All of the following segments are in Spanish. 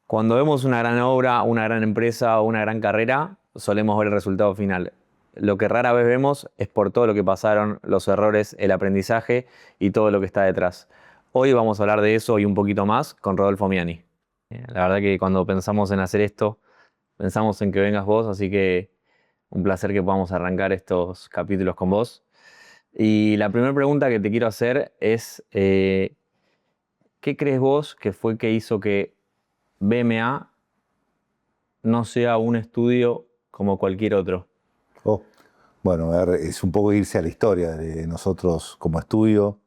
Cuando vemos una gran obra, una gran empresa o una gran carrera, solemos ver el resultado final. Lo que rara vez vemos es por todo lo que pasaron, los errores, el aprendizaje y todo lo que está detrás. Hoy vamos a hablar de eso y un poquito más con Rodolfo Miani. La verdad que cuando pensamos en hacer esto, pensamos en que vengas vos, así que un placer que podamos arrancar estos capítulos con vos. Y la primera pregunta que te quiero hacer es, ¿qué crees vos que fue que hizo que BMA no sea un estudio como cualquier otro? Oh, bueno, a ver, es un poco irse a la historia de nosotros como estudio.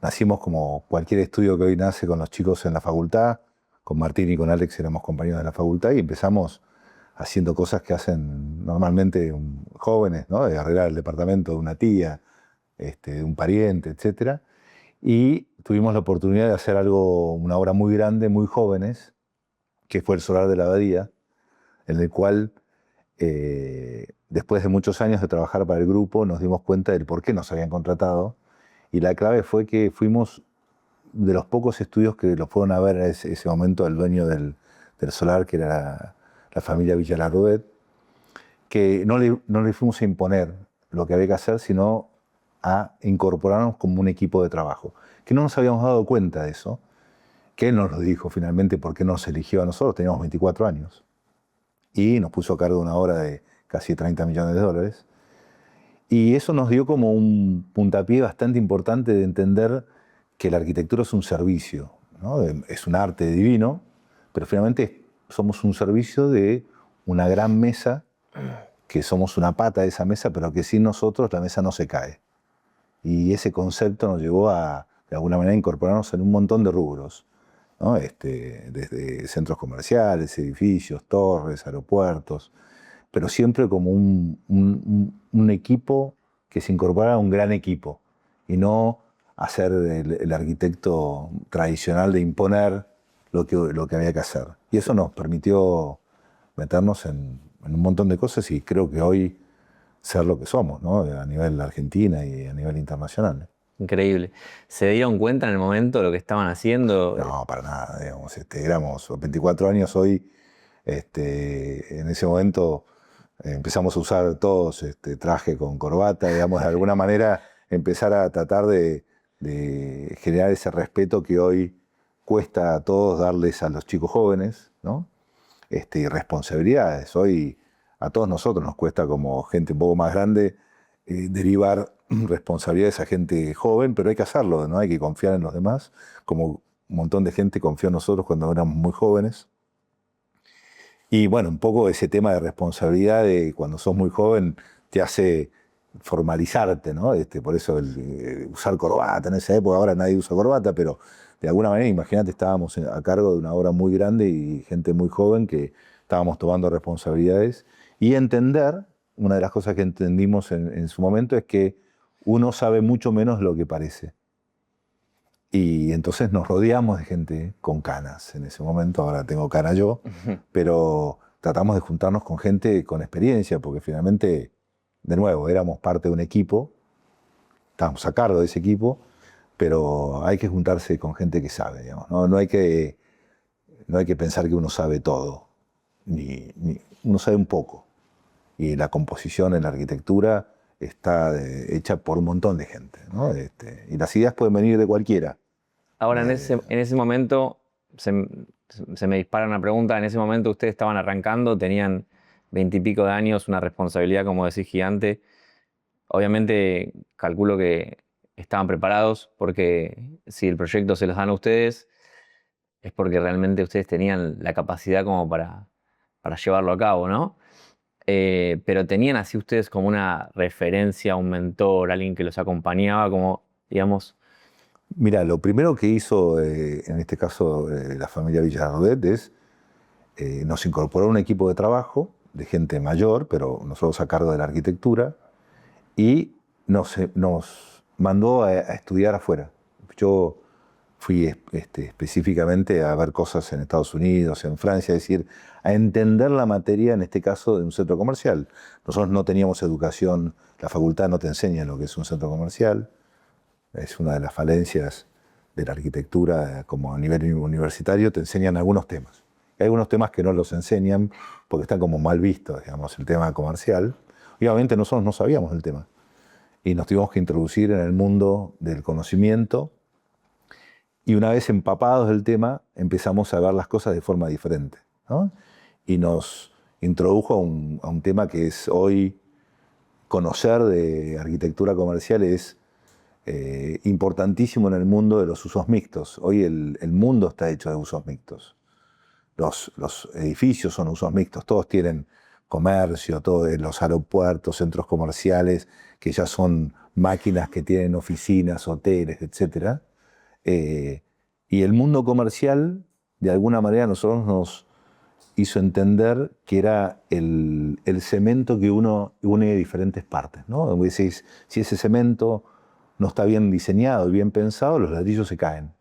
Nacimos como cualquier estudio que hoy nace con los chicos en la facultad. Con Martín y con Alex éramos compañeros de la facultad y empezamos haciendo cosas que hacen normalmente jóvenes, ¿no? De arreglar el departamento de una tía, de un pariente, etc. Y tuvimos la oportunidad de hacer algo, una obra muy grande, muy jóvenes, que fue el Solar de la Abadía, en el cual después de muchos años de trabajar para el grupo, nos dimos cuenta del por qué nos habían contratado. Y la clave fue que fuimos de los pocos estudios que lo fueron a ver en ese momento el dueño del solar, que era la familia Villalarruet, que no le fuimos a imponer lo que había que hacer, sino a incorporarnos como un equipo de trabajo. Que no nos habíamos dado cuenta de eso, que él nos lo dijo finalmente por qué nos eligió a nosotros, teníamos 24 años. Y nos puso a cargo de una obra de casi 30 millones de dólares. Y eso nos dio como un puntapié bastante importante de entender que la arquitectura es un servicio, ¿no? Es un arte divino, pero finalmente somos un servicio de una gran mesa, que somos una pata de esa mesa, pero que sin nosotros la mesa no se cae. Y ese concepto nos llevó a, de alguna manera, incorporarnos en un montón de rubros, ¿no? Desde centros comerciales, edificios, torres, aeropuertos, pero siempre como un equipo que se incorpora a un gran equipo y no hacer el arquitecto tradicional de imponer lo que había que hacer. Y eso nos permitió meternos en un montón de cosas y creo que hoy ser lo que somos, ¿no? A nivel Argentina y a nivel internacional. Increíble. ¿Se dieron cuenta en el momento de lo que estaban haciendo? No, para nada, digamos, éramos 24 años hoy, en ese momento empezamos a usar todos traje con corbata, digamos, de alguna manera empezar a tratar de generar ese respeto que hoy cuesta a todos darles a los chicos jóvenes, ¿no? Y responsabilidades. Hoy a todos nosotros nos cuesta como gente un poco más grande derivar responsabilidades a gente joven, pero hay que hacerlo, ¿no? Hay que confiar en los demás, como un montón de gente confió en nosotros cuando éramos muy jóvenes. Y bueno, un poco ese tema de responsabilidad de cuando sos muy joven te hace formalizarte, ¿no? Por eso usar corbata en esa época, ahora nadie usa corbata, pero de alguna manera, imagínate, estábamos a cargo de una obra muy grande y gente muy joven que estábamos tomando responsabilidades y entender, una de las cosas que entendimos en su momento es que uno sabe mucho menos de lo que parece. Y entonces nos rodeamos de gente con canas en ese momento, ahora tengo cana yo, pero tratamos de juntarnos con gente con experiencia, porque finalmente, de nuevo, éramos parte de un equipo, estábamos a cargo de ese equipo, pero hay que juntarse con gente que sabe, digamos, ¿no? No hay que pensar que uno sabe todo, uno sabe un poco. Y la composición en la arquitectura está hecha por un montón de gente, ¿no? Y las ideas pueden venir de cualquiera. Ahora, en ese momento, se me dispara una pregunta. En ese momento ustedes estaban arrancando, tenían 20 y pico de años, una responsabilidad, como decís, gigante. Obviamente, calculo que estaban preparados porque si el proyecto se los dan a ustedes, es porque realmente ustedes tenían la capacidad como para llevarlo a cabo, ¿no? Pero tenían así ustedes como una referencia, un mentor, alguien que los acompañaba, como, digamos. Mira, lo primero que hizo, en este caso, la familia Villarrodet es nos incorporó a un equipo de trabajo de gente mayor, pero nosotros a cargo de la arquitectura, y nos mandó a estudiar afuera. Yo fui específicamente a ver cosas en Estados Unidos, en Francia, es decir, a entender la materia, en este caso, de un centro comercial. Nosotros no teníamos educación, la facultad no te enseña lo que es un centro comercial, es una de las falencias de la arquitectura, como a nivel universitario, te enseñan algunos temas Hay algunos temas que no los enseñan porque están como mal vistos, digamos, el tema comercial. Y obviamente nosotros no sabíamos el tema. Y nos tuvimos que introducir en el mundo del conocimiento. Y una vez empapados del tema, empezamos a ver las cosas de forma diferente, ¿no? Y nos introdujo a un tema que es hoy conocer de arquitectura comercial es importantísimo en el mundo de los usos mixtos. Hoy el mundo está hecho de usos mixtos. Los edificios son usos mixtos, todos tienen comercio, todos los aeropuertos, centros comerciales, que ya son máquinas que tienen oficinas, hoteles, etc. Y el mundo comercial, de alguna manera, a nosotros nos hizo entender que era el cemento que uno une diferentes partes, ¿no? Decís, si ese cemento no está bien diseñado y bien pensado, los ladrillos se caen.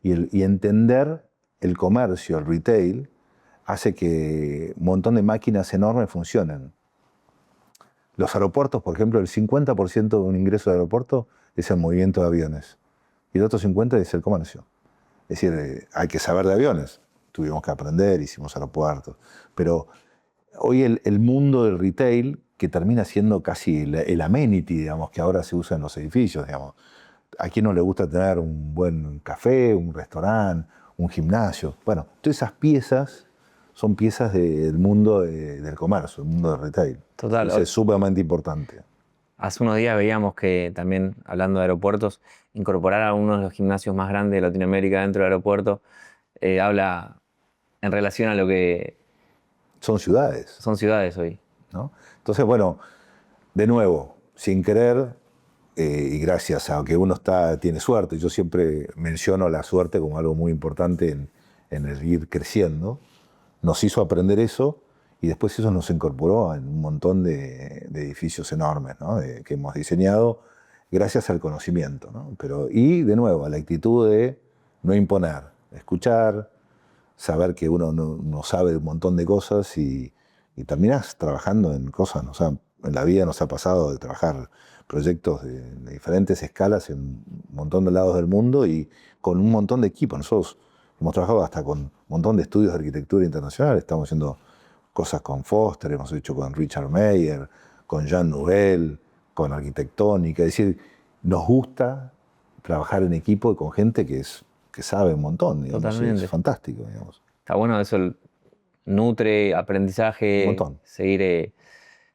Y entender el comercio, el retail, hace que un montón de máquinas enormes funcionen. Los aeropuertos, por ejemplo, el 50% de un ingreso de aeropuerto es el movimiento de aviones. Y el otro 50% es el comercio. Es decir, hay que saber de aviones. Tuvimos que aprender, hicimos aeropuertos. Pero hoy el mundo del retail, que termina siendo casi el amenity, digamos, que ahora se usa en los edificios, digamos. ¿A quién no le gusta tener un buen café, un restaurante, un gimnasio? Bueno, todas esas piezas son piezas del mundo del comercio, del mundo del retail. Total. Entonces es sumamente importante. Hace unos días veíamos que también, hablando de aeropuertos, incorporar a uno de los gimnasios más grandes de Latinoamérica dentro del aeropuerto, habla en relación a lo que Son ciudades, son ciudades hoy. ¿no? Entonces, bueno, de nuevo, sin querer, y gracias a que uno tiene suerte, yo siempre menciono la suerte como algo muy importante en el ir creciendo, nos hizo aprender eso y después eso nos incorporó en un montón de edificios enormes, ¿no? Que hemos diseñado gracias al conocimiento, ¿no? Y de nuevo, a la actitud de no imponer, escuchar, saber que uno no sabe un montón de cosas y terminás trabajando en cosas, ¿no? O sea, en la vida nos ha pasado de trabajar proyectos de diferentes escalas en un montón de lados del mundo y con un montón de equipos. Nosotros hemos trabajado hasta con un montón de estudios de arquitectura internacional, estamos haciendo cosas con Foster, hemos hecho con Richard Meyer, con Jean Nouvel, con Arquitectónica. Es decir, nos gusta trabajar en equipo y con gente que sabe un montón, digamos. Totalmente. Es fantástico, digamos. Está bueno eso, nutre, aprendizaje, Un montón. seguir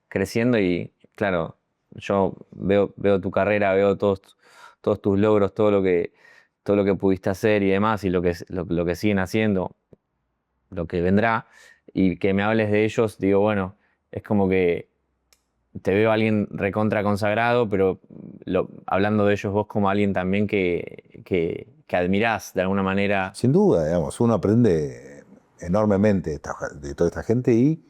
creciendo y claro, yo veo tu carrera, veo todos tus logros, todo lo que pudiste hacer y demás y lo que siguen haciendo, lo que vendrá y que me hables de ellos, digo, bueno, es como que te veo a alguien recontra consagrado, pero hablando de ellos vos como alguien también que admirás de alguna manera. Sin duda, digamos, uno aprende enormemente de toda esta gente y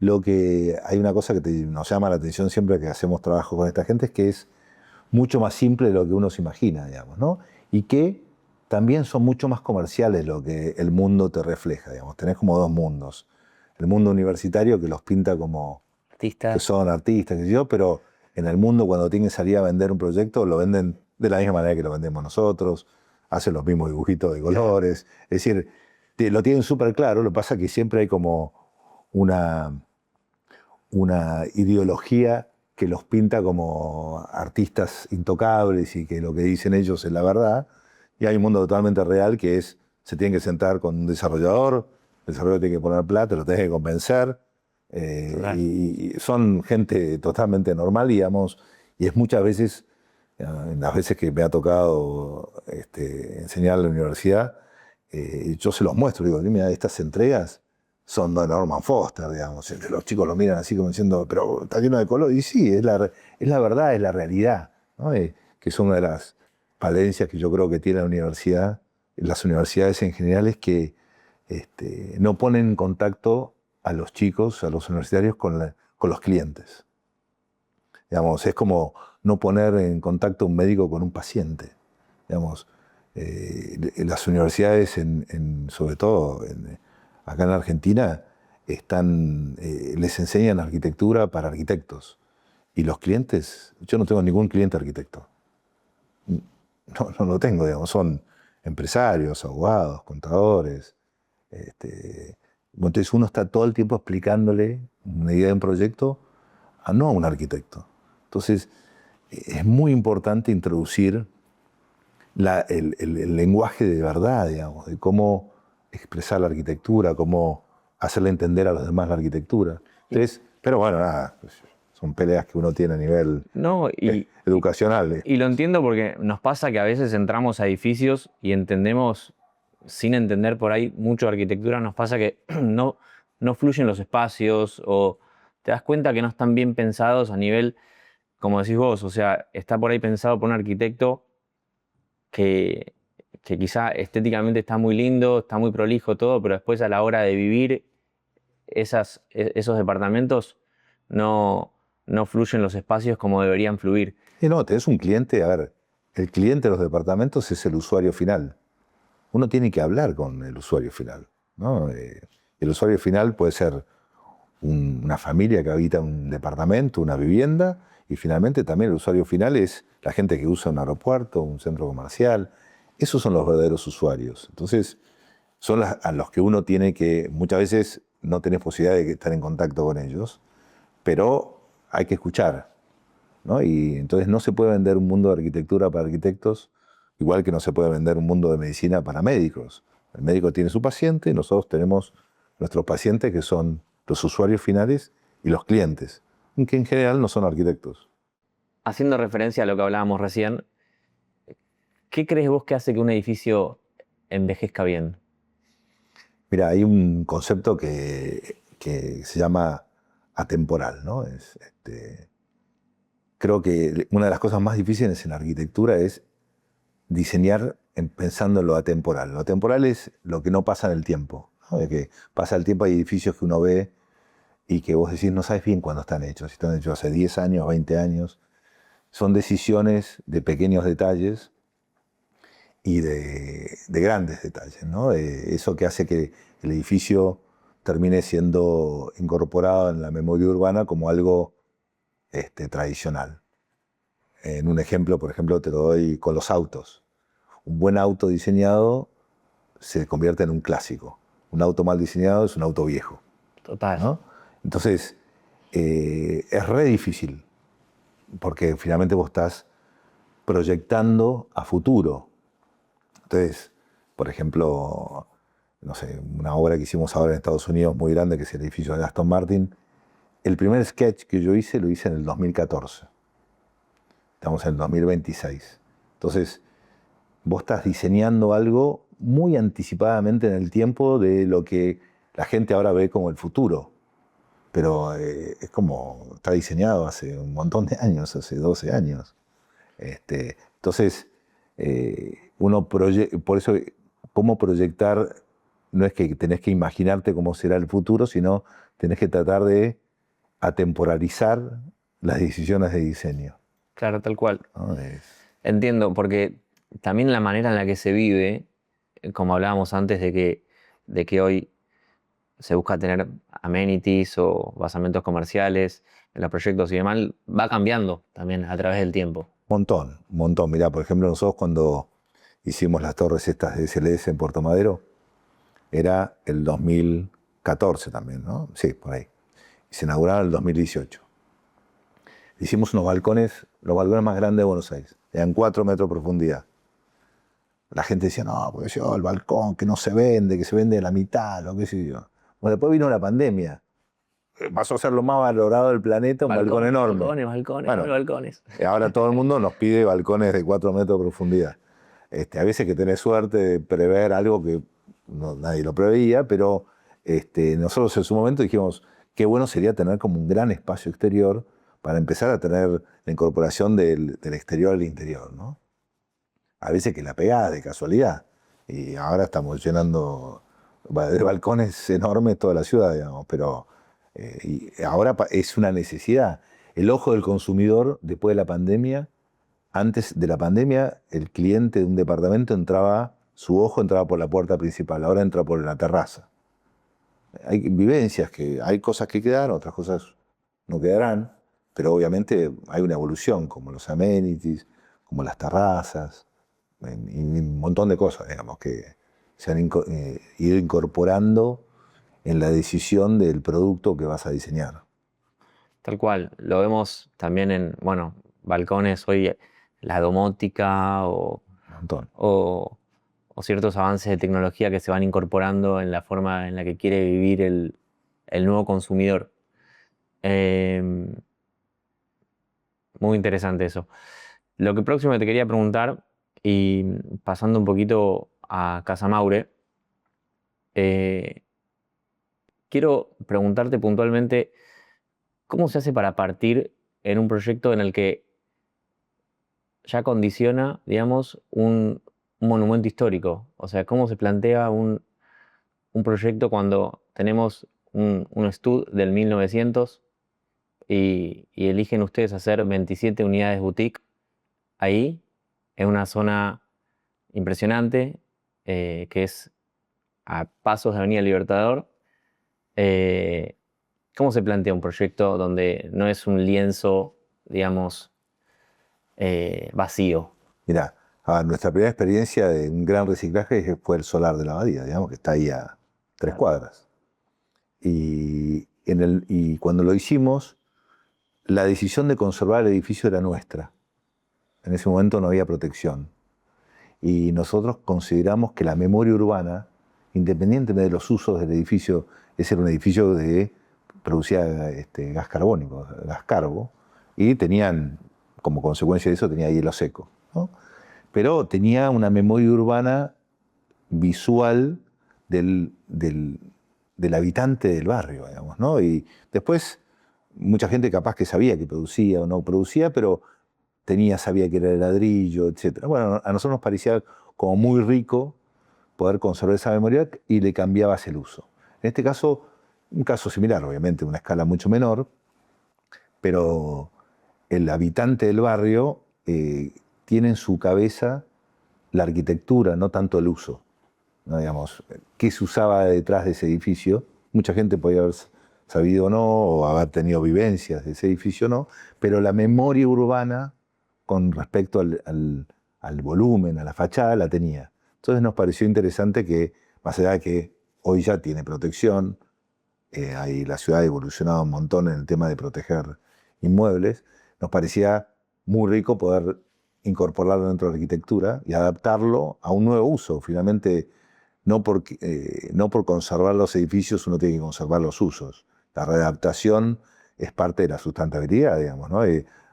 hay una cosa que nos llama la atención siempre que hacemos trabajo con esta gente es que es mucho más simple de lo que uno se imagina, digamos, ¿no? Y que también son mucho más comerciales de lo que el mundo te refleja, digamos. Tenés como dos mundos. El mundo universitario que los pinta como Artistas. que son artistas, qué sé yo, pero en el mundo cuando tienen que salir a vender un proyecto lo venden de la misma manera que lo vendemos nosotros, hacen los mismos dibujitos de colores, es decir, lo tienen súper claro, lo que pasa es que siempre hay como una ideología que los pinta como artistas intocables y que lo que dicen ellos es la verdad, y hay un mundo totalmente real que se tienen que sentar con un desarrollador, el desarrollador tiene que poner plata, lo tiene que convencer, y son gente totalmente normal, digamos, y es muchas veces, en las veces que me ha tocado enseñar en la universidad, yo se los muestro, digo, mira, estas entregas son de Norman Foster, digamos. Los chicos lo miran así como diciendo, pero está lleno de color. Y sí, es la verdad, es la realidad, ¿no? Que es una de las falencias que yo creo que tiene la universidad, las universidades en general, es que no ponen en contacto a los chicos, a los universitarios, con los clientes. Digamos, es como no poner en contacto un médico con un paciente. Digamos, las universidades, sobre todo acá en Argentina, les enseñan arquitectura para arquitectos. Y los clientes, yo no tengo ningún cliente arquitecto. No lo tengo, digamos, son empresarios, abogados, contadores, Entonces uno está todo el tiempo explicándole una idea de un proyecto no a un arquitecto. Entonces es muy importante introducir el lenguaje de verdad, digamos, de cómo expresar la arquitectura, cómo hacerle entender a los demás la arquitectura. Entonces, pero bueno, nada, pues, son peleas que uno tiene a nivel No, educacional. y lo entiendo porque nos pasa que a veces entramos a edificios y entendemos, sin entender por ahí mucho de arquitectura, nos pasa que no fluyen los espacios o te das cuenta que no están bien pensados a nivel, como decís vos, o sea, está por ahí pensado por un arquitecto que, que quizá estéticamente está muy lindo, está muy prolijo todo, pero después a la hora de vivir esos departamentos no fluyen los espacios como deberían fluir. Y no, tenés un cliente, a ver, el cliente de los departamentos es el usuario final. Uno tiene que hablar con el usuario final, ¿no? El usuario final puede ser una familia que habita un departamento, una vivienda, y finalmente también el usuario final es la gente que usa un aeropuerto, un centro comercial. Esos son los verdaderos usuarios. Entonces, son a los que uno tiene que, muchas veces no tenés posibilidad de estar en contacto con ellos, pero hay que escuchar, ¿no? Y entonces no se puede vender un mundo de arquitectura para arquitectos, igual que no se puede vender un mundo de medicina para médicos. El médico tiene su paciente y nosotros tenemos nuestros pacientes que son los usuarios finales y los clientes, que en general no son arquitectos. Haciendo referencia a lo que hablábamos recién, ¿qué crees vos que hace que un edificio envejezca bien? Mira, hay un concepto que se llama atemporal, ¿no? Creo que una de las cosas más difíciles en la arquitectura es diseñar pensando en lo atemporal. Lo atemporal es lo que no pasa en el tiempo, ¿no? De que pasa el tiempo, hay edificios que uno ve y que vos decís no sabes bien cuándo están hechos, si están hechos hace 10 años, 20 años. Son decisiones de pequeños detalles y de grandes detalles, ¿no? Eso que hace que el edificio termine siendo incorporado en la memoria urbana como algo tradicional. En un ejemplo, por ejemplo, te lo doy con los autos. Un buen auto diseñado se convierte en un clásico. Un auto mal diseñado es un auto viejo, Total. ¿no? Entonces, es re difícil, porque finalmente vos estás proyectando a futuro. Entonces, por ejemplo, no sé, una obra que hicimos ahora en Estados Unidos muy grande, que es el edificio de Aston Martin, el primer sketch que yo hice lo hice en el 2014. Estamos en el 2026. Entonces, vos estás diseñando algo muy anticipadamente en el tiempo de lo que la gente ahora ve como el futuro. Pero es como, está diseñado hace un montón de años, hace 12 años. Entonces, por eso, cómo proyectar, no es que tenés que imaginarte cómo será el futuro, sino tenés que tratar de atemporalizar las decisiones de diseño, Claro, tal cual. ¿no? Entiendo, porque también la manera en la que se vive, como hablábamos antes de que hoy se busca tener amenities o basamentos comerciales en los proyectos y demás, va cambiando también a través del tiempo. Un montón. Mirá, por ejemplo, nosotros cuando hicimos las torres estas de SLS en Puerto Madero, era el 2014 también, ¿no? Sí, por ahí. Y se inauguraron en el 2018. Hicimos unos balcones, los balcones más grandes de Buenos Aires. Eran 4 metros de profundidad. La gente decía, no, porque yo, el balcón que no se vende, que se vende a la mitad, lo que sé yo. Bueno, después vino la pandemia. Pasó a ser lo más valorado del planeta, un balcón enorme. Balcones, Bueno, balcones. ahora todo el mundo nos pide balcones de 4 metros de profundidad. A veces que tenés suerte de prever algo que nadie lo preveía, pero nosotros en su momento dijimos, qué bueno sería tener como un gran espacio exterior para empezar a tener la incorporación del exterior al interior, ¿no? A veces que la pegás de casualidad. Y ahora estamos llenando de balcones enormes toda la ciudad, digamos, pero y ahora es una necesidad. El ojo del consumidor, después de la pandemia, antes de la pandemia, el cliente de un departamento su ojo entraba por la puerta principal, ahora entra por la terraza. Hay vivencias hay cosas que quedan, otras cosas no quedarán, pero obviamente hay una evolución, como los amenities, como las terrazas, y un montón de cosas, digamos, que se han ido incorporando en la decisión del producto que vas a diseñar. Tal cual, lo vemos también en, bueno, balcones hoy, la domótica Un montón. o ciertos avances de tecnología que se van incorporando en la forma en la que quiere vivir el nuevo consumidor. Eh, Muy interesante eso. Lo que próximo que te quería preguntar, y pasando un poquito a Casa Maure, eh, quiero preguntarte puntualmente cómo se hace para partir en un proyecto en el que ya condiciona, digamos, un monumento histórico. O sea, cómo se plantea un proyecto cuando tenemos un estudio del 1900 y eligen ustedes hacer 27 unidades boutique ahí, en una zona impresionante, que es a pasos de Avenida Libertador. Eh, ¿Cómo se plantea un proyecto donde no es un lienzo, digamos, vacío? Mirá, nuestra primera experiencia de un gran reciclaje fue el solar de la abadía, digamos, que está ahí a 3 cuadras. Y cuando lo hicimos, la decisión de conservar el edificio era nuestra. En ese momento no había protección. Y nosotros consideramos que la memoria urbana, independientemente de los usos del edificio, ese era un edificio que producía gas carbónico, gas carbo, y tenían, como consecuencia de eso, tenía hielo seco, ¿no? Pero tenía una memoria urbana visual del habitante del barrio, digamos, ¿no? Y después, mucha gente capaz que sabía que producía o no producía, pero sabía que era de ladrillo, etc. Bueno, a nosotros nos parecía como muy rico poder conservar esa memoria y le cambiabas el uso. En este caso, un caso similar, obviamente, una escala mucho menor, pero el habitante del barrio tiene en su cabeza la arquitectura, no tanto el uso, ¿no? Digamos, qué se usaba detrás de ese edificio. Mucha gente podía haber sabido o no, o haber tenido vivencias de ese edificio o no, pero la memoria urbana con respecto al volumen, a la fachada, la tenía. Entonces nos pareció interesante que, más allá de que hoy ya tiene protección, ahí la ciudad ha evolucionado un montón en el tema de proteger inmuebles, nos parecía muy rico poder incorporarlo dentro de la arquitectura y adaptarlo a un nuevo uso. Finalmente, no por conservar los edificios uno tiene que conservar los usos. La readaptación es parte de la sustentabilidad, digamos, ¿no?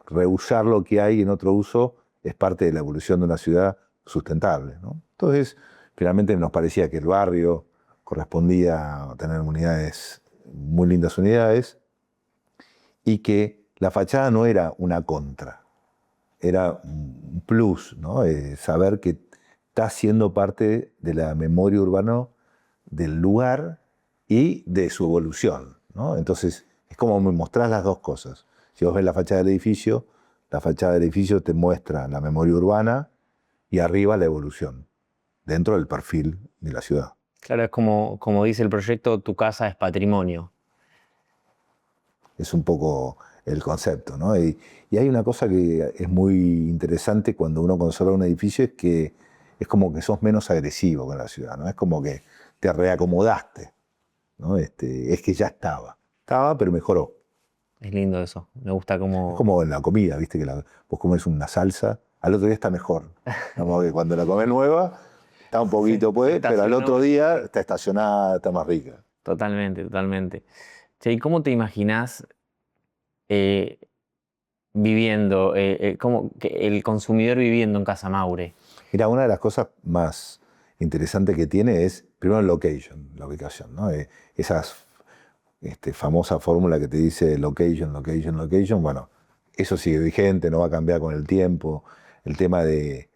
Reusar lo que hay en otro uso es parte de la evolución de una ciudad sustentable, ¿no? Entonces, finalmente nos parecía que el barrio correspondía a tener unidades, muy lindas unidades, y que la fachada no era una contra, era un plus, ¿no? Saber que está siendo parte de la memoria urbana del lugar y de su evolución, ¿no? Entonces, es como me mostrás las dos cosas. Si vos ves la fachada del edificio te muestra la memoria urbana y arriba la evolución, dentro del perfil de la ciudad. Claro, es como dice el proyecto, tu casa es patrimonio. Es un poco el concepto, ¿no? Y hay una cosa que es muy interesante cuando uno conserva un edificio, es que es como que sos menos agresivo con la ciudad, ¿no? Es como que te reacomodaste, ¿no? Es que ya estaba, pero mejoró. Es lindo eso, me gusta Es como... como en la comida, ¿viste? Que vos comes una salsa, al otro día está mejor. Como que cuando la comes nueva, está un poquito, pues, pero al otro día está estacionada, está más rica. Totalmente, totalmente. Che, ¿y cómo te imaginás eh, viviendo, el consumidor viviendo en Casa Maure? Mira, una de las cosas más interesantes que tiene es, primero, el location, la ubicación, ¿no? Esa famosa fórmula que te dice location, location, location, bueno, eso sigue vigente, no va a cambiar con el tiempo. El tema de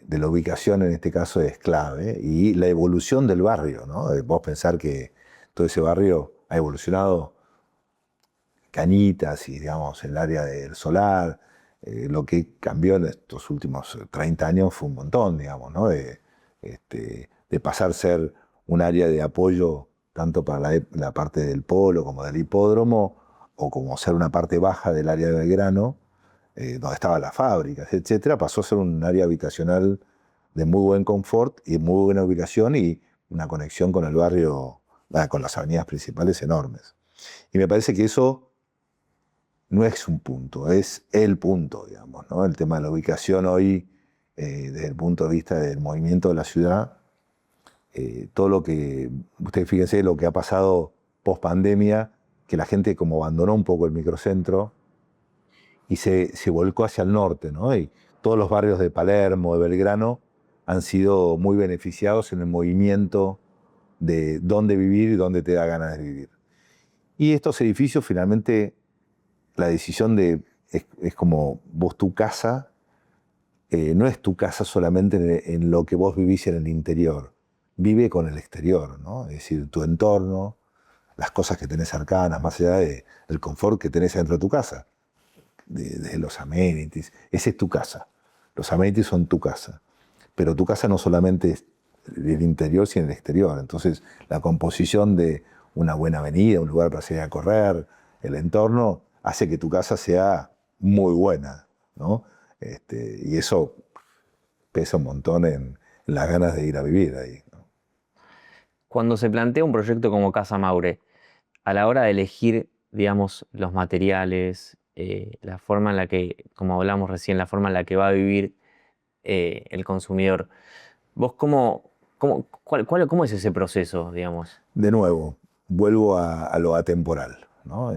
la ubicación en este caso es clave, y la evolución del barrio, ¿no? Vos pensar que todo ese barrio ha evolucionado, Cañitas y, digamos, el área del solar, lo que cambió en estos últimos 30 años fue un montón, digamos, ¿no? De pasar a ser un área de apoyo tanto para la parte del polo como del hipódromo, o como ser una parte baja del área de Belgrano, donde estaban las fábricas, etcétera, pasó a ser un área habitacional de muy buen confort y muy buena ubicación y una conexión con el barrio con las avenidas principales enormes. Y me parece que eso no es un punto, es el punto, digamos, ¿no? El tema de la ubicación hoy, desde el punto de vista del movimiento de la ciudad, todo lo que, ustedes fíjense lo que ha pasado post pandemia, que la gente como abandonó un poco el microcentro y se volcó hacia el norte, ¿no? Y todos los barrios de Palermo, de Belgrano, han sido muy beneficiados en el movimiento de dónde vivir y dónde te da ganas de vivir. Y estos edificios finalmente, la decisión es como vos tu casa, no es tu casa solamente en lo que vos vivís en el interior, vive con el exterior, ¿no? Es decir, tu entorno, las cosas que tenés cercanas, más allá del confort que tenés dentro de tu casa, de los amenities, esa es tu casa. Los amenities son tu casa, pero tu casa no solamente es el interior, sino el exterior. Entonces, la composición de una buena avenida, un lugar para salir a correr, el entorno, hace que tu casa sea muy buena, ¿no? Y eso pesa un montón en las ganas de ir a vivir ahí, ¿no? Cuando se plantea un proyecto como Casa Maure, a la hora de elegir, digamos, los materiales, la forma en la que, como hablamos recién, la forma en la que va a vivir el consumidor, ¿vos cómo es ese proceso, digamos? De nuevo, vuelvo a lo atemporal, ¿no?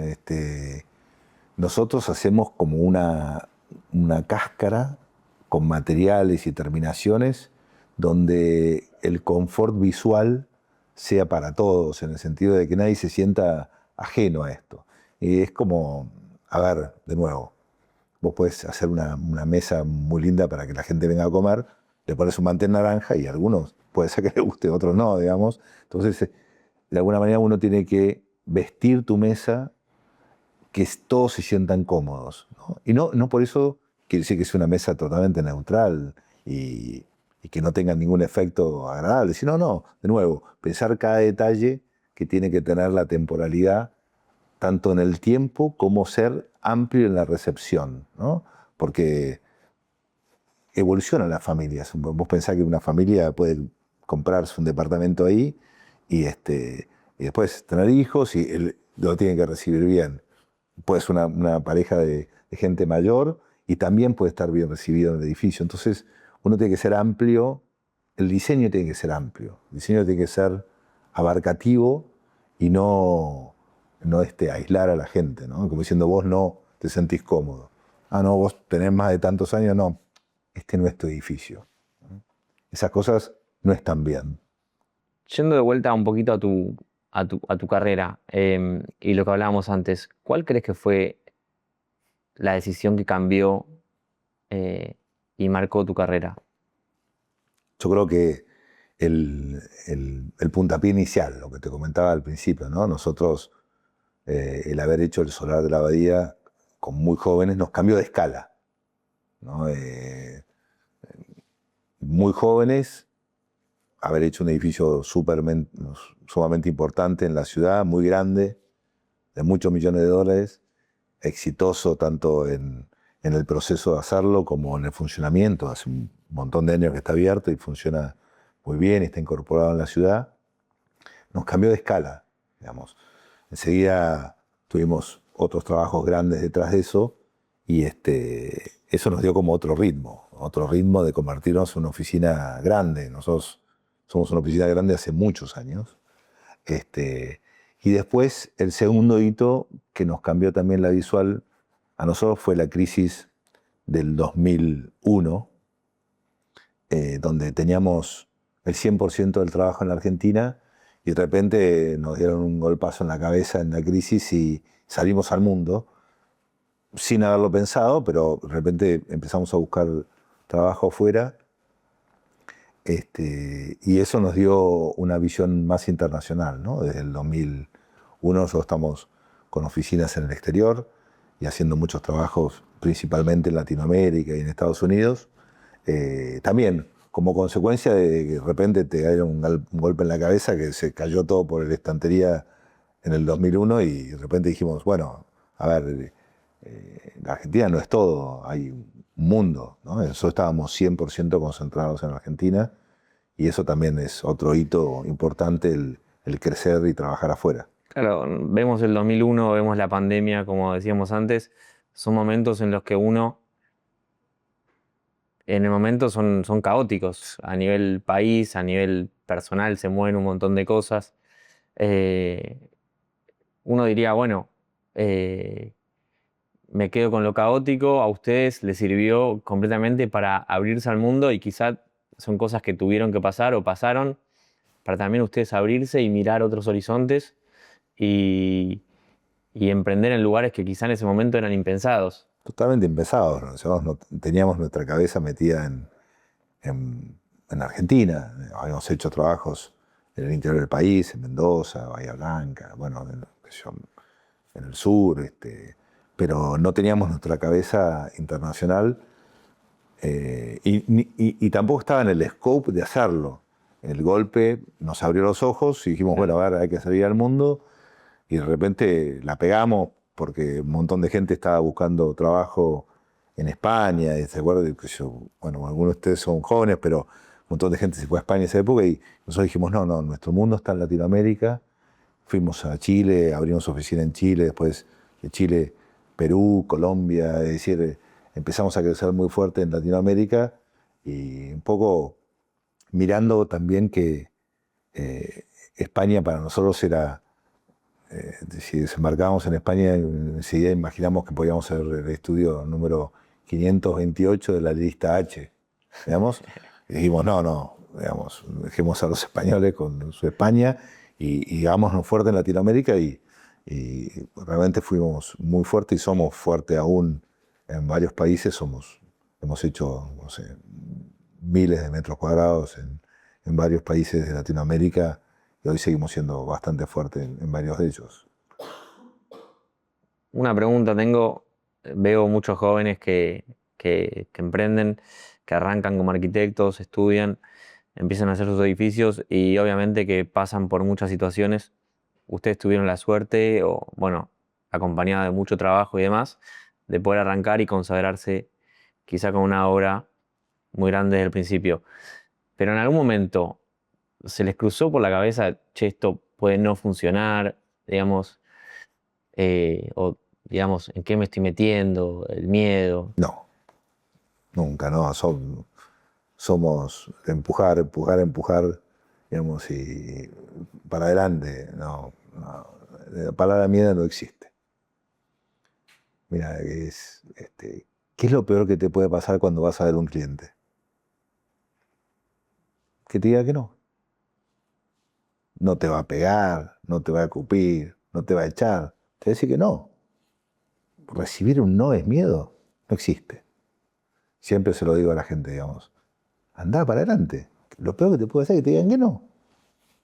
Nosotros hacemos como una cáscara con materiales y terminaciones donde el confort visual sea para todos, en el sentido de que nadie se sienta ajeno a esto. Y es como, a ver, de nuevo, vos podés hacer una mesa muy linda para que la gente venga a comer, le pones un mantel naranja y a algunos puede ser que le guste, a otros no, digamos. Entonces, de alguna manera uno tiene que vestir tu mesa que todos se sientan cómodos, ¿no? Y no por eso quiere decir que sea una mesa totalmente neutral y que no tenga ningún efecto agradable, sino no, de nuevo, pensar cada detalle que tiene que tener la temporalidad, tanto en el tiempo como ser amplio en la recepción, ¿no? Porque evolucionan las familias. Vos pensás que una familia puede comprarse un departamento ahí y, y después tener hijos y lo tienen que recibir bien. Puede ser una pareja de gente mayor y también puede estar bien recibido en el edificio. Entonces, uno tiene que ser amplio, el diseño tiene que ser amplio, el diseño tiene que ser abarcativo y no aislar a la gente, ¿no? Como diciendo, vos no te sentís cómodo. Ah, no, vos tenés más de tantos años, no, este no es tu edificio. Esas cosas no están bien. Yendo de vuelta un poquito a tu carrera y lo que hablábamos antes, ¿cuál crees que fue la decisión que cambió y marcó tu carrera? Yo creo que el puntapié inicial, lo que te comentaba al principio, ¿no? Nosotros, el haber hecho el solar de la abadía con muy jóvenes nos cambió de escala, ¿no? Muy jóvenes, haber hecho un edificio sumamente importante en la ciudad, muy grande, de muchos millones de dólares, exitoso tanto en el proceso de hacerlo como en el funcionamiento. Hace un montón de años que está abierto y funciona muy bien y está incorporado en la ciudad. Nos cambió de escala, digamos. Enseguida tuvimos otros trabajos grandes detrás de eso y eso nos dio como otro ritmo de convertirnos en una oficina grande. Nosotros somos una oficina grande hace muchos años. Y después el segundo hito que nos cambió también la visual a nosotros fue la crisis del 2001, donde teníamos el 100% del trabajo en la Argentina y de repente nos dieron un golpazo en la cabeza en la crisis y salimos al mundo sin haberlo pensado, pero de repente empezamos a buscar trabajo afuera. Y eso nos dio una visión más internacional, ¿no? Desde el 2001 nosotros estamos con oficinas en el exterior y haciendo muchos trabajos, principalmente en Latinoamérica y en Estados Unidos. También como consecuencia de que de repente te da un golpe en la cabeza, que se cayó todo por la estantería en el 2001 y de repente dijimos, bueno, a ver, la Argentina no es todo, hay un mundo, ¿no? Nosotros estábamos 100% concentrados en Argentina y eso también es otro hito importante, el el crecer y trabajar afuera. Claro, vemos el 2001, vemos la pandemia, como decíamos antes, son momentos en los que uno, en el momento son caóticos, a nivel país, a nivel personal, se mueven un montón de cosas. Eh, Uno diría, bueno, eh, me quedo con lo caótico, a ustedes les sirvió completamente para abrirse al mundo y quizá son cosas que tuvieron que pasar o pasaron para también ustedes abrirse y mirar otros horizontes y, y emprender en lugares que quizá en ese momento eran impensados. Totalmente empezados, ¿no? Nosotros teníamos nuestra cabeza metida en Argentina. Habíamos hecho trabajos en el interior del país, en Mendoza, Bahía Blanca, bueno, qué sé yo, en el sur, pero no teníamos nuestra cabeza internacional y tampoco estaba en el scope de hacerlo. El golpe nos abrió los ojos y dijimos, bueno, a ver, hay que salir al mundo, y de repente la pegamos porque un montón de gente estaba buscando trabajo en España, y se acuerdan que bueno, algunos de ustedes son jóvenes, pero un montón de gente se fue a España en esa época y nosotros dijimos, no, nuestro mundo está en Latinoamérica. Fuimos a Chile, abrimos oficina en Chile, después de Chile, Perú, Colombia, es decir, empezamos a crecer muy fuerte en Latinoamérica y un poco mirando también que España para nosotros era, si desembarcábamos en España, enseguida imaginamos que podíamos ser el estudio número 528 de la lista H, digamos, y dijimos, no, digamos, dejemos a los españoles con su España y hagámonos fuerte en Latinoamérica y realmente fuimos muy fuertes y somos fuertes aún en varios países, hemos hecho, no sé, miles de metros cuadrados en varios países de Latinoamérica y hoy seguimos siendo bastante fuertes en varios de ellos. Una pregunta tengo, veo muchos jóvenes que emprenden, que arrancan como arquitectos, estudian, empiezan a hacer sus edificios y obviamente que pasan por muchas situaciones. Ustedes tuvieron la suerte, o bueno, acompañada de mucho trabajo y demás, de poder arrancar y consagrarse quizá con una obra muy grande desde el principio. Pero en algún momento se les cruzó por la cabeza, che, esto puede no funcionar, digamos, o digamos, ¿en qué me estoy metiendo? El miedo. No, nunca, no. Somos empujar, digamos, y para adelante. No. La palabra miedo no existe. Mira, ¿qué es lo peor que te puede pasar cuando vas a ver un cliente? Que te diga que no. No te va a pegar, no te va a escupir, no te va a echar. Te va a decir que no. Recibir un no es miedo. No existe. Siempre se lo digo a la gente, digamos. Andá para adelante. Lo peor que te puede hacer es que te digan que no.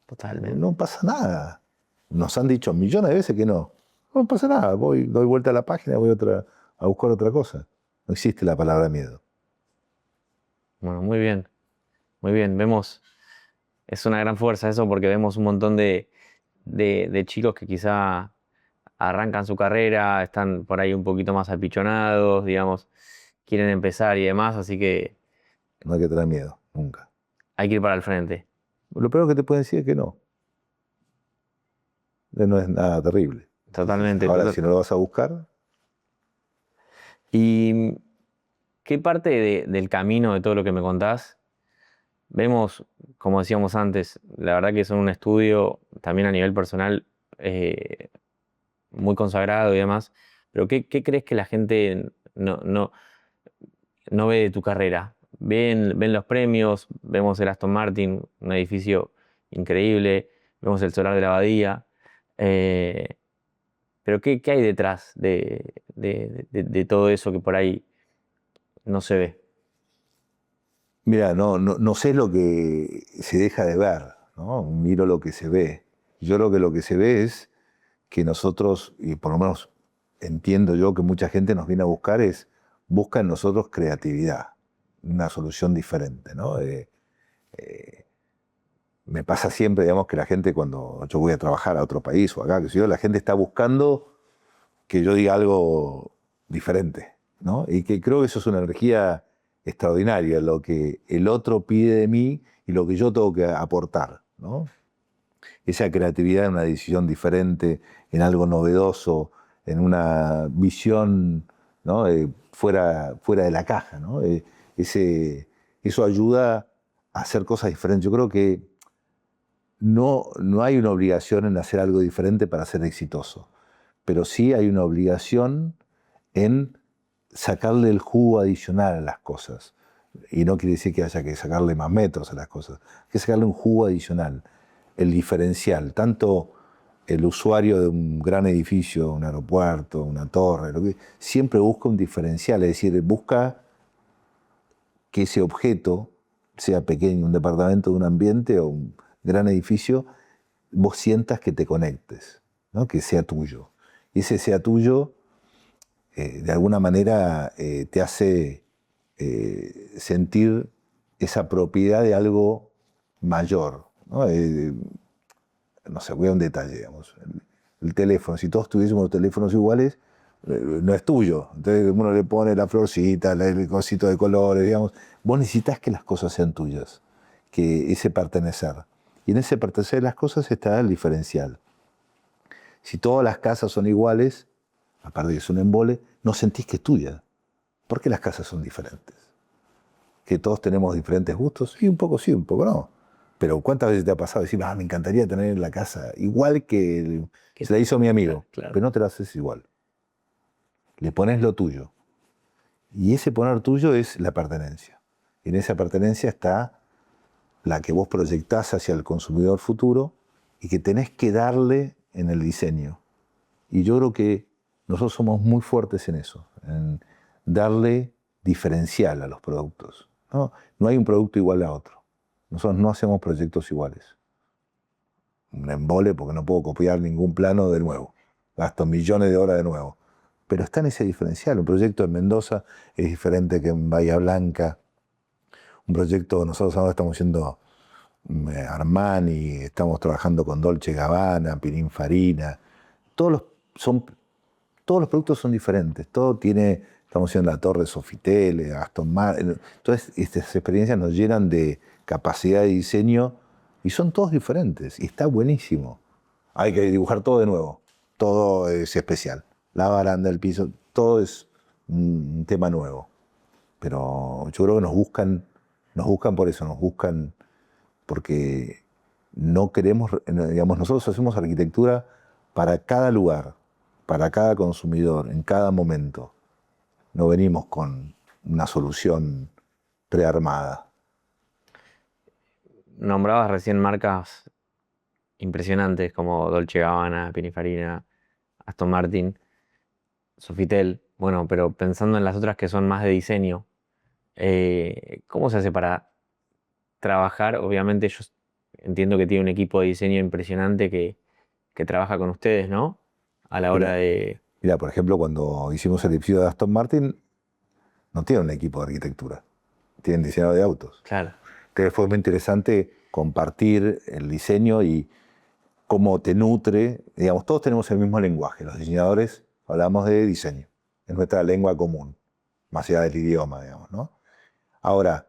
Totalmente. No pasa nada. Nos han dicho millones de veces que no. No pasa nada. Doy vuelta a la página, voy a buscar otra cosa. No existe la palabra miedo. Bueno, muy bien, muy bien. Vemos, es una gran fuerza eso porque vemos un montón de chicos que quizá arrancan su carrera, están por ahí un poquito más apichonados, digamos, quieren empezar y demás, así que No hay que tener miedo, nunca. hay que ir para el frente. Lo peor que te pueden decir es que no. No es nada terrible. Totalmente. Ahora, si no lo vas a buscar, ¿Y qué parte del camino de todo lo que me contás? Vemos, como decíamos antes, la verdad que son un estudio también a nivel personal eh, muy consagrado y demás, pero ¿qué crees que la gente no ve de tu carrera? Ven los premios, vemos el Aston Martin, un edificio increíble, vemos el solar de la Abadía, eh, pero ¿qué hay detrás de todo eso que por ahí no se ve? mira, no sé lo que se deja de ver, ¿no? Miro lo que se ve. Yo creo que lo que se ve es que nosotros, y por lo menos entiendo yo que mucha gente nos viene a buscar, busca en nosotros creatividad, una solución diferente, ¿no? Me pasa siempre, digamos, que la gente cuando yo voy a trabajar a otro país o acá, que sé yo, la gente está buscando que yo diga algo diferente, ¿no? Y que creo que eso es una energía extraordinaria, lo que el otro pide de mí y lo que yo tengo que aportar, ¿no? esa creatividad en una decisión diferente, en algo novedoso, en una visión, ¿no? Fuera de la caja, ¿no? Eso ayuda a hacer cosas diferentes. Yo creo que no hay una obligación en hacer algo diferente para ser exitoso, pero sí hay una obligación en sacarle el jugo adicional a las cosas. Y no quiere decir que haya que sacarle más metros a las cosas, hay que sacarle un jugo adicional, el diferencial. Tanto el usuario de un gran edificio, un aeropuerto, una torre, siempre busca un diferencial, es decir, busca que ese objeto, sea pequeño, un departamento de un ambiente o un gran edificio, vos sientas que te conectes, ¿no? Que sea tuyo. Y ese sea tuyo, de alguna manera, te hace sentir esa propiedad de algo mayor, ¿no? No sé, voy a un detalle, digamos. El teléfono, si todos tuviésemos los teléfonos iguales, no es tuyo. Entonces uno le pone la florcita, el cosito de colores, digamos. Vos necesitas que las cosas sean tuyas, que ese pertenecer. Y en ese pertenecer las cosas está el diferencial. Si todas las casas son iguales, aparte de que es un embole, no sentís que es tuya. Porque las casas son diferentes. Que todos tenemos diferentes gustos, y un poco sí, un poco no. Pero ¿cuántas veces te ha pasado decir, me encantaría tener la casa igual que se la hizo mi amigo? Claro. Pero no te la haces igual. Le pones lo tuyo. Y ese poner tuyo es la pertenencia. Y en esa pertenencia está la que vos proyectás hacia el consumidor futuro y que tenés que darle en el diseño. Y yo creo que nosotros somos muy fuertes en eso, en darle diferencial a los productos. No hay un producto igual a otro. Nosotros no hacemos proyectos iguales. Un embole porque no puedo copiar ningún plano de nuevo. Gasto millones de horas de nuevo. Pero está en ese diferencial. Un proyecto en Mendoza es diferente que en Bahía Blanca. Un proyecto, nosotros ahora estamos haciendo Armani, estamos trabajando con Dolce Gabbana, Pininfarina. Todos los productos son diferentes. Estamos haciendo la Torre Sofitel, Aston Martin. Entonces, estas experiencias nos llenan de capacidad de diseño y son todos diferentes. Y está buenísimo. Hay que dibujar todo de nuevo. Todo es especial. La baranda, el piso, todo es un tema nuevo. Pero yo creo que nos buscan por eso, nos buscan porque no queremos, digamos, nosotros hacemos arquitectura para cada lugar, para cada consumidor, en cada momento. No venimos con una solución prearmada. Nombrabas recién marcas impresionantes como Dolce Gabbana, Pininfarina, Aston Martin, Sofitel. Bueno, pero pensando en las otras que son más de diseño, ¿cómo se hace para trabajar? Obviamente yo entiendo que tiene un equipo de diseño impresionante que trabaja con ustedes, ¿no? A la hora Mira, de... mira, por ejemplo, cuando hicimos el edificio de Aston Martin, no tienen un equipo de arquitectura, tienen diseñador de autos. Claro. Entonces fue muy interesante compartir el diseño y cómo te nutre. Digamos, todos tenemos el mismo lenguaje. Los diseñadores hablamos de diseño. Es nuestra lengua común, más allá del idioma, digamos, ¿no? Ahora,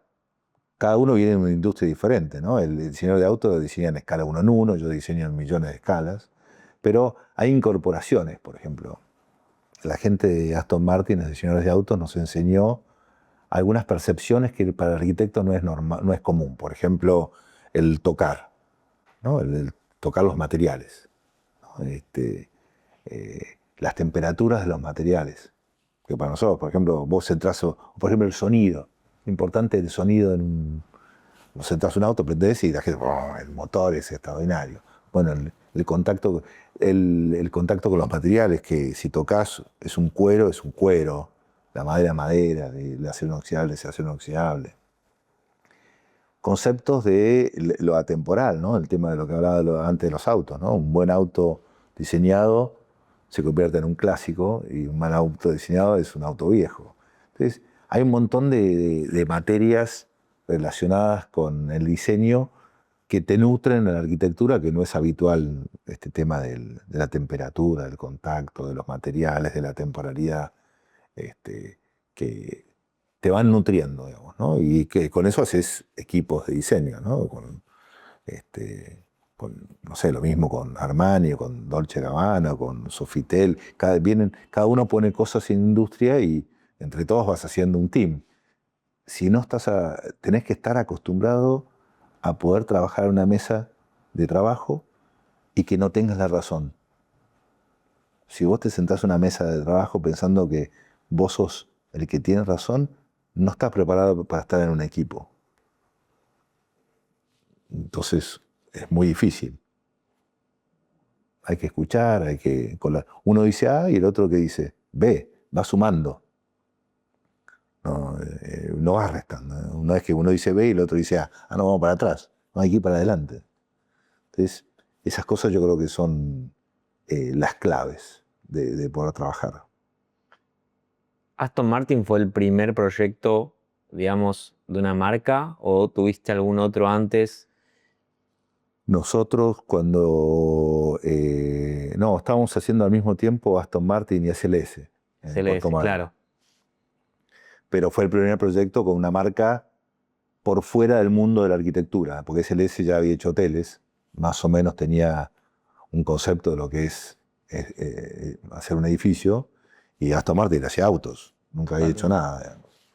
cada uno viene de una industria diferente, ¿no? El diseñador de autos diseña en escala uno en uno, yo diseño en millones de escalas, pero hay incorporaciones, por ejemplo. La gente de Aston Martin, los diseñadores de autos, nos enseñó algunas percepciones que para el arquitecto no es normal, no es común. Por ejemplo, el tocar, ¿no? El tocar los materiales, ¿no? Las temperaturas de los materiales. Que para nosotros, por ejemplo, vos entrás, o por ejemplo el sonido. Importante el sonido vos entras un auto, prendés y la gente, ¡oh! El motor es extraordinario. Bueno, el contacto con los materiales, que si tocas es un cuero, la madera, el acero inoxidable es acero inoxidable. Conceptos de lo atemporal, ¿no? El tema de lo que hablaba antes de los autos, ¿no? Un buen auto diseñado se convierte en un clásico y un mal auto diseñado es un auto viejo. Entonces, hay un montón de materias relacionadas con el diseño que te nutren en la arquitectura, que no es habitual este tema de la temperatura, del contacto, de los materiales, de la temporalidad, que te van nutriendo, digamos, ¿no? Y que con eso haces equipos de diseño, ¿no? no sé, lo mismo con Armani, o con Dolce Gabbana, o con Sofitel. Cada uno pone cosas en industria y entre todos vas haciendo un team. Si no tenés que estar acostumbrado a poder trabajar en una mesa de trabajo y que no tengas la razón. Si vos te sentás en una mesa de trabajo pensando que vos sos el que tiene razón, no estás preparado para estar en un equipo. Entonces es muy difícil. Hay que escuchar, uno dice A y el otro que dice B, va sumando. No vas restando. Una vez que uno dice B y el otro dice A, no, vamos para atrás, no hay que ir para adelante. Entonces, esas cosas yo creo que son las claves de poder trabajar. ¿Aston Martin fue el primer proyecto, digamos, de una marca o tuviste algún otro antes? Nosotros estábamos haciendo al mismo tiempo Aston Martin y SLS en CLS, Puerto Madryn. claro. Pero fue el primer proyecto con una marca por fuera del mundo de la arquitectura, porque SLS ya había hecho hoteles, más o menos tenía un concepto de lo que es hacer un edificio, y Aston Martin hacía autos, nunca había hecho nada. Digamos.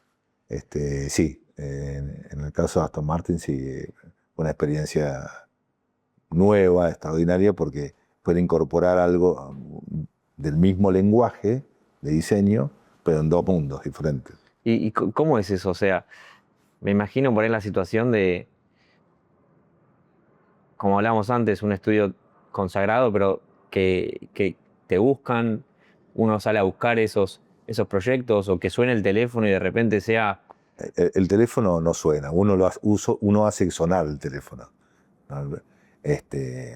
Sí, en el caso de Aston Martin sí, fue una experiencia nueva, extraordinaria, porque puede incorporar algo del mismo lenguaje de diseño, pero en dos mundos diferentes. ¿Y cómo es eso? O sea, me imagino por ahí la situación de, como hablábamos antes, un estudio consagrado, pero que te buscan, uno sale a buscar esos proyectos, o que suene el teléfono y de repente sea... El teléfono no suena, uno hace sonar el teléfono. ¿No?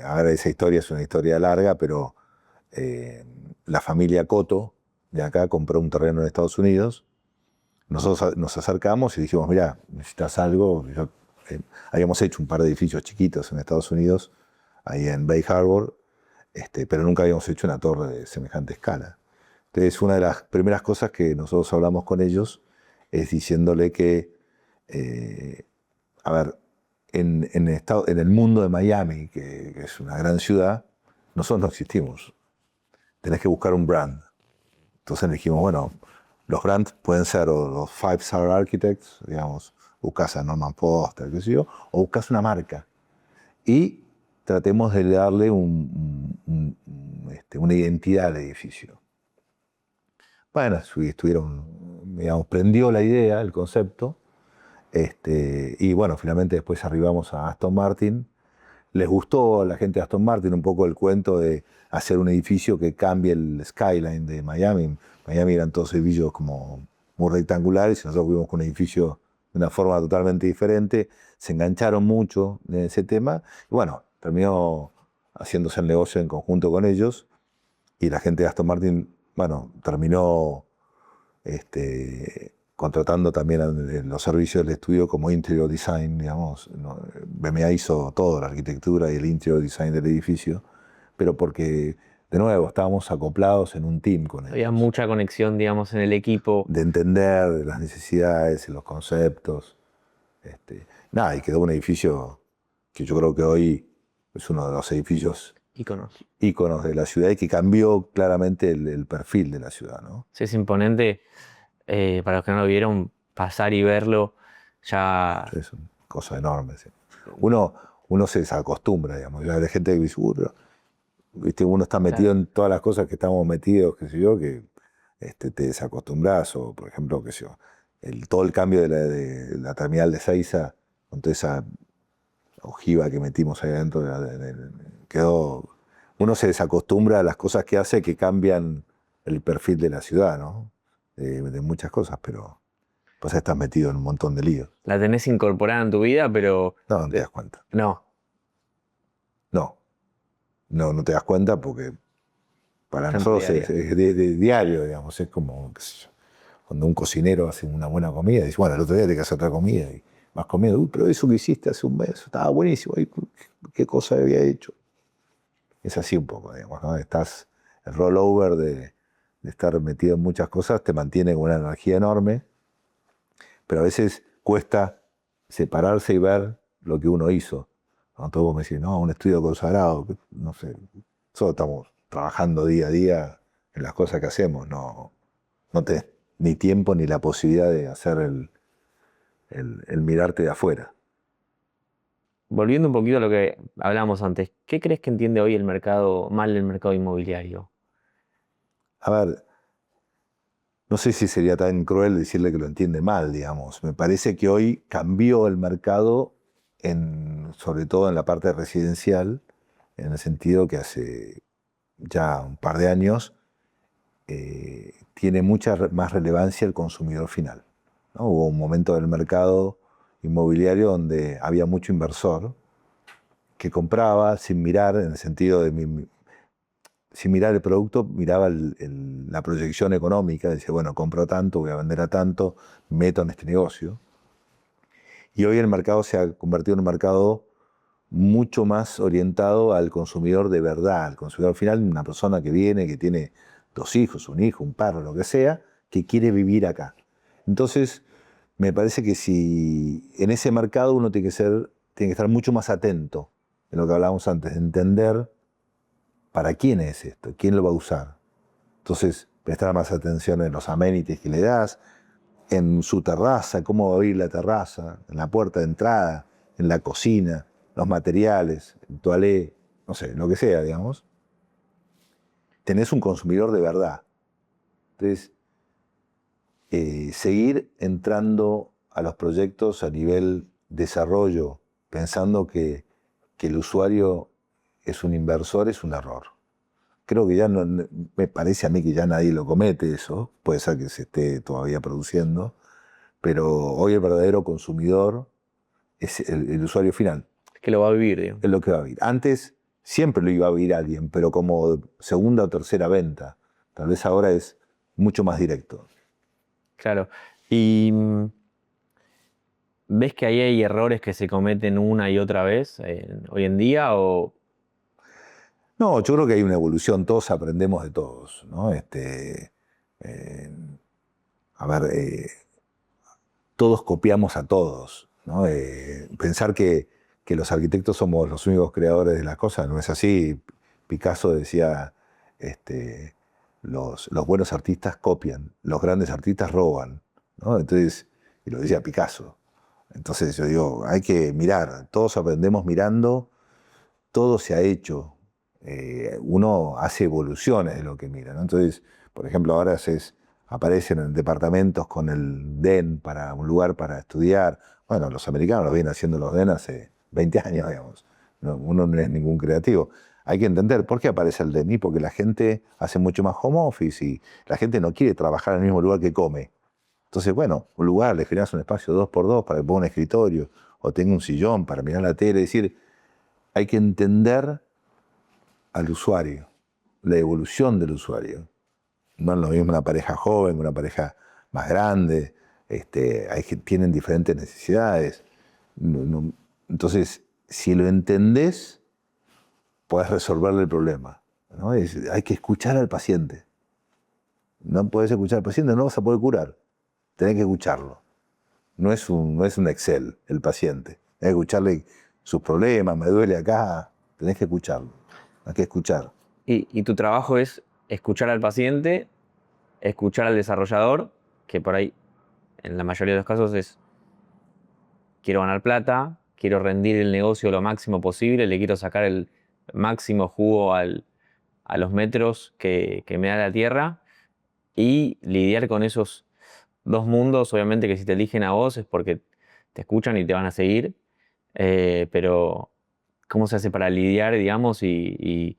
Ahora esa historia es una historia larga, pero la familia Cotto de acá compró un terreno en Estados Unidos. Nosotros nos acercamos y dijimos, mira, necesitas algo. Habíamos hecho un par de edificios chiquitos en Estados Unidos, ahí en Bay Harbor, pero nunca habíamos hecho una torre de semejante escala. Entonces, una de las primeras cosas que nosotros hablamos con ellos es diciéndole que, a ver, en el mundo de Miami, que es una gran ciudad, nosotros no existimos. Tenés que buscar un brand. Entonces le dijimos, bueno, los brands pueden ser los Five Star Architects, digamos, buscas a Norman Foster, qué sé yo, o buscas una marca. Y tratemos de darle una identidad al edificio. Bueno, estuvieron, digamos, prendió la idea, el concepto, y bueno, finalmente después arribamos a Aston Martin. Les gustó a la gente de Aston Martin un poco el cuento de hacer un edificio que cambie el skyline de Miami. Miami eran todos edificios como muy rectangulares y nosotros vivimos con un edificio de una forma totalmente diferente. Se engancharon mucho en ese tema y bueno, terminó haciéndose el negocio en conjunto con ellos y la gente de Aston Martin, bueno, terminó contratando también los servicios del estudio como interior design, digamos. BMA hizo toda la arquitectura y el interior design del edificio, pero porque, de nuevo, estábamos acoplados en un team con ellos. Había mucha conexión, digamos, en el equipo. De entender de las necesidades y los conceptos. Y quedó un edificio que yo creo que hoy es uno de los edificios íconos de la ciudad y que cambió claramente el perfil de la ciudad, ¿no? Sí, es imponente. Para los que no lo vieron, pasar y verlo ya... Es una cosa enorme. Sí. Uno se desacostumbra, digamos. Hay gente que dice, ¿viste? Uno está metido en todas las cosas que estamos metidos, qué sé yo, que te desacostumbras. O, por ejemplo, qué sé yo, todo el cambio de la terminal de Ezeiza, con toda esa ojiva que metimos ahí adentro, quedó... Uno se desacostumbra a las cosas que hace que cambian el perfil de la ciudad, ¿no? De muchas cosas, pero pues estás metido en un montón de líos. La tenés incorporada en tu vida, pero... No te das cuenta. No te das cuenta porque para nosotros es de diario, digamos. Es como, qué sé yo, cuando un cocinero hace una buena comida, dice, bueno, el otro día te que hacer otra comida y vas comiendo, pero eso que hiciste hace un mes estaba buenísimo, ¿qué cosa había hecho? Es así un poco, digamos, ¿no? El rollover de estar metido en muchas cosas te mantiene con una energía enorme, pero a veces cuesta separarse y ver lo que uno hizo. ¿no? Todos me dicen, no, un estudio consagrado, no sé. Nosotros estamos trabajando día a día en las cosas que hacemos, no tenés ni tiempo ni la posibilidad de hacer el mirarte de afuera. Volviendo un poquito a lo que hablábamos antes, ¿qué crees que entiende hoy mal el mercado inmobiliario? A ver, no sé si sería tan cruel decirle que lo entiende mal, digamos. Me parece que hoy cambió el mercado, sobre todo en la parte residencial, en el sentido que hace ya un par de años tiene mucha más relevancia el consumidor final, ¿no? Hubo un momento del mercado inmobiliario donde había mucho inversor que compraba sin mirar, en el sentido de sin mirar el producto, miraba la proyección económica, decía, bueno, compro tanto, voy a vender a tanto, meto en este negocio. Y hoy el mercado se ha convertido en un mercado mucho más orientado al consumidor de verdad, al consumidor final, una persona que viene, que tiene 2 hijos, un hijo, un perro, lo que sea, que quiere vivir acá. Entonces, me parece que si en ese mercado uno tiene que estar mucho más atento en lo que hablábamos antes, de entender para quién es esto, quién lo va a usar. Entonces, prestar más atención en los amenities que le das, en su terraza, cómo va a abrir la terraza, en la puerta de entrada, en la cocina, los materiales, el toalé, no sé, lo que sea, digamos. Tenés un consumidor de verdad. Entonces, seguir entrando a los proyectos a nivel desarrollo, pensando que el usuario es un inversor, es un error. Creo que ya no, me parece a mí que ya nadie lo comete eso, puede ser que se esté todavía produciendo, pero hoy el verdadero consumidor es el usuario final, Que lo va a vivir, digo. es lo que va a vivir. Antes siempre lo iba a vivir alguien, pero como segunda o tercera venta. Tal vez ahora es mucho más directo. Claro. ¿Y ves que ahí hay errores que se cometen una y otra vez hoy en día? ¿O No, yo creo que hay una evolución, todos aprendemos de todos, ¿no? Eh, a ver, todos copiamos a todos, ¿no? Pensar que los arquitectos somos los únicos creadores de las cosas no es así. Picasso decía, los buenos artistas copian, los grandes artistas roban, ¿no? Entonces, y lo decía Picasso. Entonces yo digo, hay que mirar, todos aprendemos mirando, todo se ha hecho. Uno hace evoluciones de lo que mira, ¿no? Entonces, por ejemplo, ahora aparecen en departamentos con el DEN para un lugar para estudiar. Bueno, los americanos lo vienen haciendo los DEN hace 20 años, digamos. Uno no es ningún creativo. Hay que entender por qué aparece el DEN, y porque la gente hace mucho más home office y la gente no quiere trabajar en el mismo lugar que come. Entonces, bueno, un lugar, le generas un espacio 2x2 para que ponga un escritorio o tenga un sillón para mirar la tele. Es decir, hay que entender al usuario, la evolución del usuario. No es lo mismo una pareja joven, una pareja más grande, hay que tienen diferentes necesidades. Entonces, si lo entendés, podés resolverle el problema, ¿no? Hay que escuchar al paciente. No podés escuchar al paciente, no vas a poder curar. Tenés que escucharlo. No es un Excel el paciente. Tenés que escucharle sus problemas, me duele acá. Tenés que escucharlo. Hay que escuchar. y tu trabajo es escuchar al paciente, escuchar al desarrollador, que por ahí, en la mayoría de los casos es, quiero ganar plata, quiero rendir el negocio lo máximo posible, le quiero sacar el máximo jugo a los metros que me da la tierra, y lidiar con esos dos mundos. Obviamente que si te eligen a vos es porque te escuchan y te van a seguir, pero ¿cómo se hace para lidiar, digamos, eh,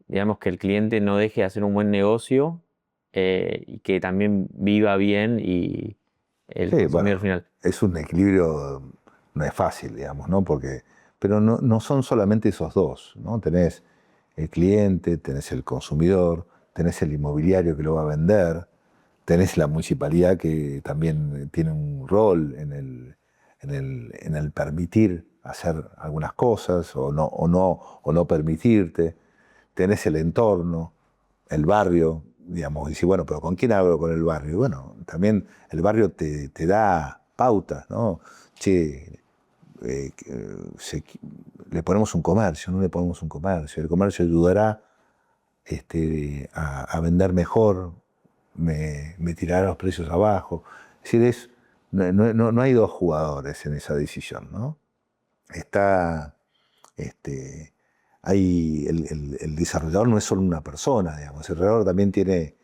digamos, que el cliente no deje de hacer un buen negocio, y que también viva bien y el Sí, consumidor bueno, final? es un equilibrio, no es fácil, digamos, ¿no? Pero no son solamente esos dos, ¿no? Tenés el cliente, tenés el consumidor, tenés el inmobiliario que lo va a vender, tenés la municipalidad que también tiene un rol en el permitir hacer algunas cosas o no permitirte, tenés el entorno, el barrio, digamos, y decir, bueno, pero ¿con quién hablo con el barrio? Bueno, también el barrio te da pautas, ¿no? Che, le ponemos un comercio, no le ponemos un comercio. El comercio ayudará a vender mejor, me tirará los precios abajo. Es decir, no hay dos jugadores en esa decisión, ¿no? Está, el desarrollador no es solo una persona, digamos, el desarrollador también tiene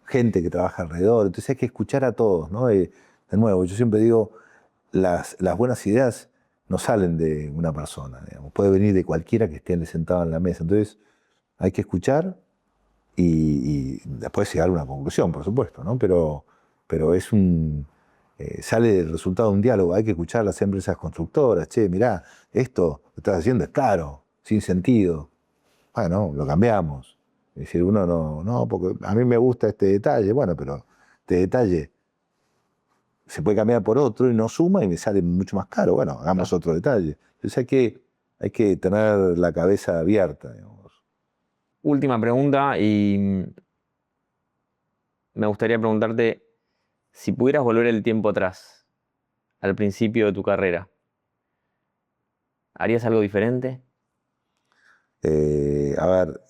gente que trabaja alrededor, entonces hay que escuchar a todos, ¿no? De nuevo, yo siempre digo, las buenas ideas no salen de una persona, digamos, puede venir de cualquiera que esté sentado en la mesa, entonces hay que escuchar y después llegar a una conclusión, por supuesto, ¿no? Pero es sale del resultado de un diálogo, hay que escuchar a las empresas constructoras, che, mirá, esto que estás haciendo es caro, sin sentido, bueno, lo cambiamos. Es decir, uno no, porque a mí me gusta este detalle, bueno, pero este detalle se puede cambiar por otro y no suma y me sale mucho más caro, bueno, hagamos otro detalle. Entonces hay que tener la cabeza abierta, digamos. Última pregunta y me gustaría preguntarte si pudieras volver el tiempo atrás, al principio de tu carrera, ¿harías algo diferente? A ver,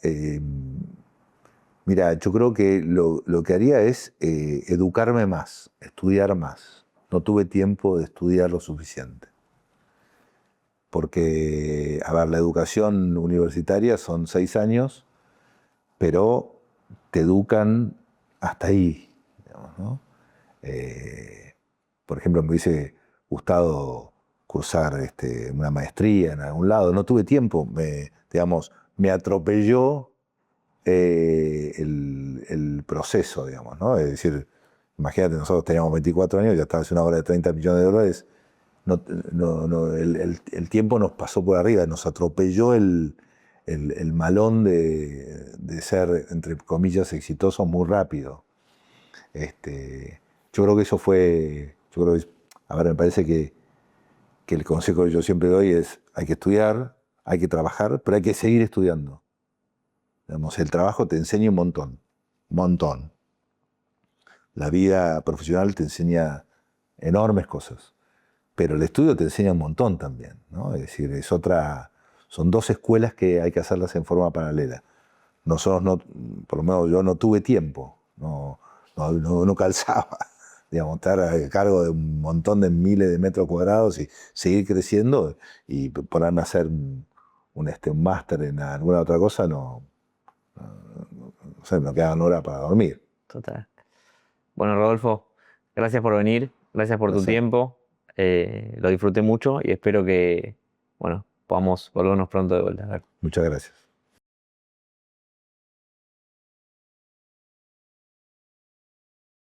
mira, yo creo que lo que haría es educarme más, estudiar más. No tuve tiempo de estudiar lo suficiente. Porque, a ver, la educación universitaria son 6 años, pero te educan hasta ahí, digamos, ¿no? Por ejemplo, me hubiese gustado cursar una maestría en algún lado. No tuve tiempo, me atropelló el proceso, digamos, ¿no? Es decir, imagínate, nosotros teníamos 24 años, ya estaba haciendo una obra de 30 millones de dólares. El tiempo nos pasó por arriba, nos atropelló el malón de ser, entre comillas, exitoso muy rápido. Yo creo que eso fue, a ver, me parece que el consejo que yo siempre doy es, hay que estudiar, hay que trabajar, pero hay que seguir estudiando. Digamos, el trabajo te enseña un montón, un montón. La vida profesional te enseña enormes cosas, pero el estudio te enseña un montón también, ¿no? Es decir, son 2 escuelas que hay que hacerlas en forma paralela. Nosotros, por lo menos yo no tuve tiempo, no calzaba, digamos, estar a cargo de un montón de miles de metros cuadrados y seguir creciendo y ponerme a hacer un máster en alguna otra cosa, no sé, me quedaban horas para dormir. Total. Bueno, Rodolfo, gracias por venir, gracias por tu Placer. tiempo. Lo disfruté mucho y espero que, bueno, podamos volvernos pronto de vuelta. Muchas gracias.